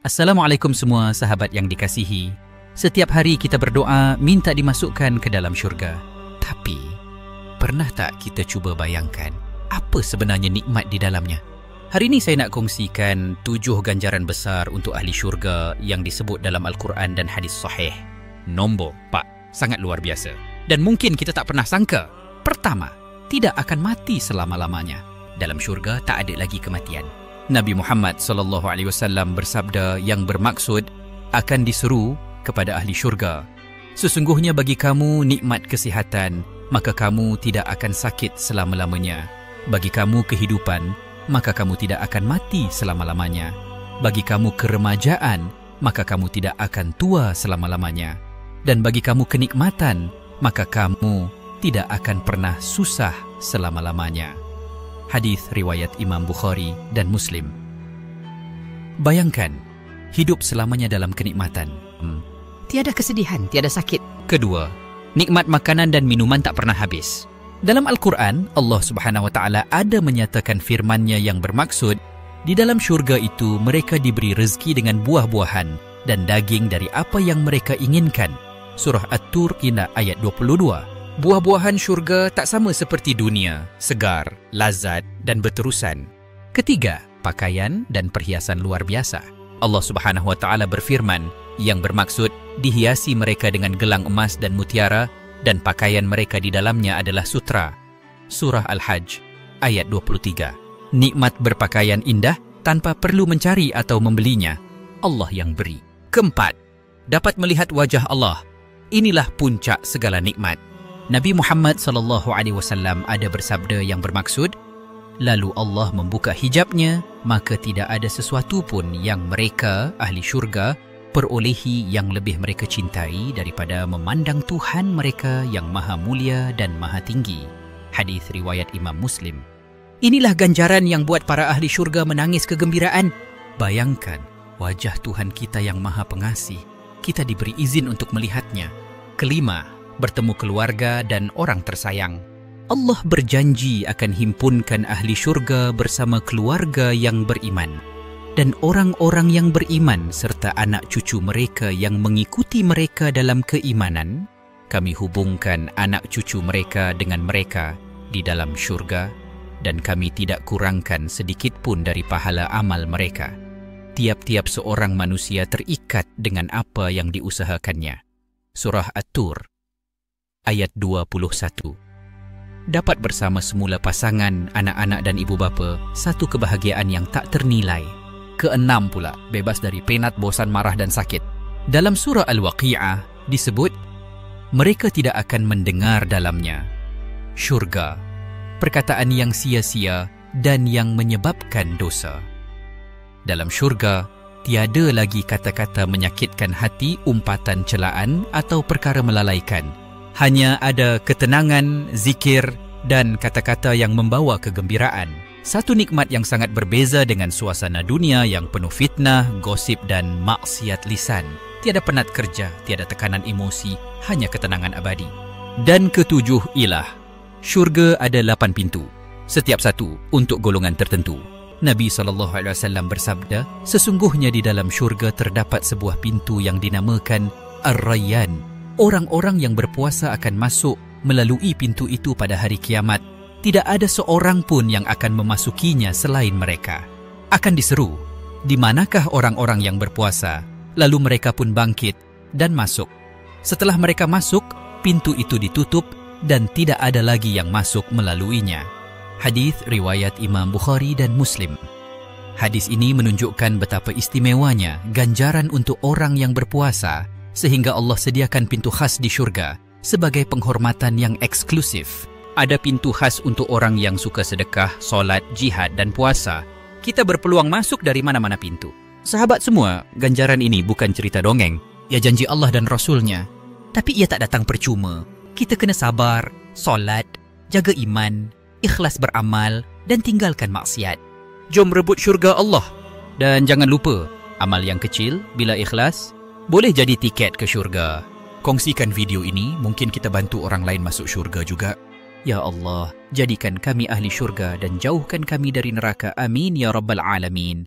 Assalamualaikum semua sahabat yang dikasihi. Setiap hari kita berdoa minta dimasukkan ke dalam syurga. Tapi, pernah tak kita cuba bayangkan apa sebenarnya nikmat di dalamnya? Hari ini saya nak kongsikan 7 ganjaran besar untuk ahli syurga yang disebut dalam Al-Quran dan hadis sahih. Nombor 4, sangat luar biasa. Dan mungkin kita tak pernah sangka. Pertama, tidak akan mati selama-lamanya. Dalam syurga tak ada lagi kematian. Nabi Muhammad SAW bersabda yang bermaksud akan diseru kepada ahli syurga. Sesungguhnya bagi kamu nikmat kesihatan, maka kamu tidak akan sakit selama-lamanya. Bagi kamu kehidupan, maka kamu tidak akan mati selama-lamanya. Bagi kamu keremajaan, maka kamu tidak akan tua selama-lamanya. Dan bagi kamu kenikmatan, maka kamu tidak akan pernah susah selama-lamanya. Hadis riwayat Imam Bukhari dan Muslim. Bayangkan, hidup selamanya dalam kenikmatan. Tiada kesedihan, tiada sakit. Kedua, nikmat makanan dan minuman tak pernah habis. Dalam Al-Quran, Allah Subhanahu Wa Taala ada menyatakan firman-Nya yang bermaksud, di dalam syurga itu mereka diberi rezeki dengan buah-buahan dan daging dari apa yang mereka inginkan. Surah At-Tur ayat 22. Buah-buahan syurga tak sama seperti dunia, segar, lazat dan berterusan. Ketiga, pakaian dan perhiasan luar biasa. Allah Subhanahu Wa Taala berfirman yang bermaksud dihiasi mereka dengan gelang emas dan mutiara dan pakaian mereka di dalamnya adalah sutra. Surah Al-Hajj ayat 23. Nikmat berpakaian indah tanpa perlu mencari atau membelinya. Allah yang beri. Keempat, dapat melihat wajah Allah. Inilah puncak segala nikmat. Nabi Muhammad SAW ada bersabda yang bermaksud, lalu Allah membuka hijabnya, maka tidak ada sesuatu pun yang mereka, ahli syurga, perolehi yang lebih mereka cintai daripada memandang Tuhan mereka yang maha mulia dan maha tinggi. Hadis riwayat Imam Muslim. Inilah ganjaran yang buat para ahli syurga menangis kegembiraan. Bayangkan, wajah Tuhan kita yang maha pengasih. Kita diberi izin untuk melihatnya. Kelima, bertemu keluarga dan orang tersayang. Allah berjanji akan himpunkan ahli syurga bersama keluarga yang beriman dan orang-orang yang beriman serta anak cucu mereka yang mengikuti mereka dalam keimanan. Kami hubungkan anak cucu mereka dengan mereka di dalam syurga dan kami tidak kurangkan sedikit pun dari pahala amal mereka. Tiap-tiap seorang manusia terikat dengan apa yang diusahakannya. Surah At-Tur ayat 21. Dapat bersama semula pasangan, anak-anak dan ibu bapa, satu kebahagiaan yang tak ternilai. Keenam pula, bebas dari penat, bosan, marah dan sakit. Dalam surah Al-Waqi'ah disebut, mereka tidak akan mendengar dalamnya syurga, perkataan yang sia-sia dan yang menyebabkan dosa. Dalam syurga, tiada lagi kata-kata menyakitkan hati, umpatan celaan atau perkara melalaikan. Hanya ada ketenangan, zikir dan kata-kata yang membawa kegembiraan. Satu nikmat yang sangat berbeza dengan suasana dunia yang penuh fitnah, gosip dan maksiat lisan. Tiada penat kerja, tiada tekanan emosi, hanya ketenangan abadi. Dan ketujuh ialah, syurga ada 8 pintu, setiap satu untuk golongan tertentu. Nabi SAW bersabda, sesungguhnya di dalam syurga terdapat sebuah pintu yang dinamakan Ar-Rayyan. Orang-orang yang berpuasa akan masuk melalui pintu itu pada hari kiamat. Tidak ada seorang pun yang akan memasukinya selain mereka. Akan diseru, di manakah orang-orang yang berpuasa? Lalu mereka pun bangkit dan masuk. Setelah mereka masuk, pintu itu ditutup dan tidak ada lagi yang masuk melaluinya. Hadis riwayat Imam Bukhari dan Muslim. Hadis ini menunjukkan betapa istimewanya ganjaran untuk orang yang berpuasa, sehingga Allah sediakan pintu khas di syurga sebagai penghormatan yang eksklusif. Ada pintu khas untuk orang yang suka sedekah, solat, jihad dan puasa. Kita berpeluang masuk dari mana-mana pintu. Sahabat semua, ganjaran ini bukan cerita dongeng. Ia janji Allah dan Rasul-Nya. Tapi ia tak datang percuma. Kita kena sabar, solat, jaga iman, ikhlas beramal dan tinggalkan maksiat. Jom rebut syurga Allah. Dan jangan lupa, amal yang kecil bila ikhlas boleh jadi tiket ke syurga. Kongsikan video ini, mungkin kita bantu orang lain masuk syurga juga. Ya Allah, jadikan kami ahli syurga dan jauhkan kami dari neraka. Amin ya Rabbal Alamin.